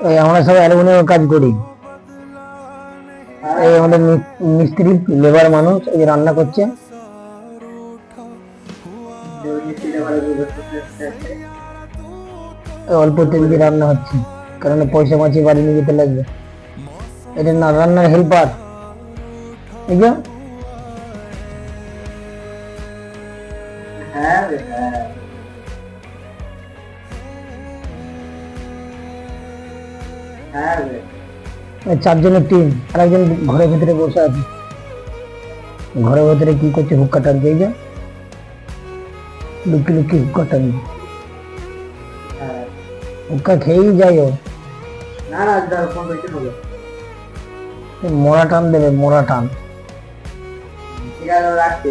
এই আমরা সব অ্যালুমিনিয়ামের কাজ করি। এই আমাদের মিস্ত্রি লেবার মানুষ এই যে রান্না করছে। অল্প তেল দিয়ে রান্না হচ্ছে, কারণ পয়সা বাঁচিয়ে বাড়ি নিয়ে যেতে লাগবে। এটা না রান্নার হেল্পার, এই যে চারজনের টিম, আর একজন ঘরের ভিতরে বসে আছে। ঘরের ভিতরে কি করছে? হুক্কা টানছে। এই যে লুকি লুকি হুক্কা টানছে, হুক্কা খেয়েই যায় ও। মরা টান দেবে, মরা টান। রাখছি।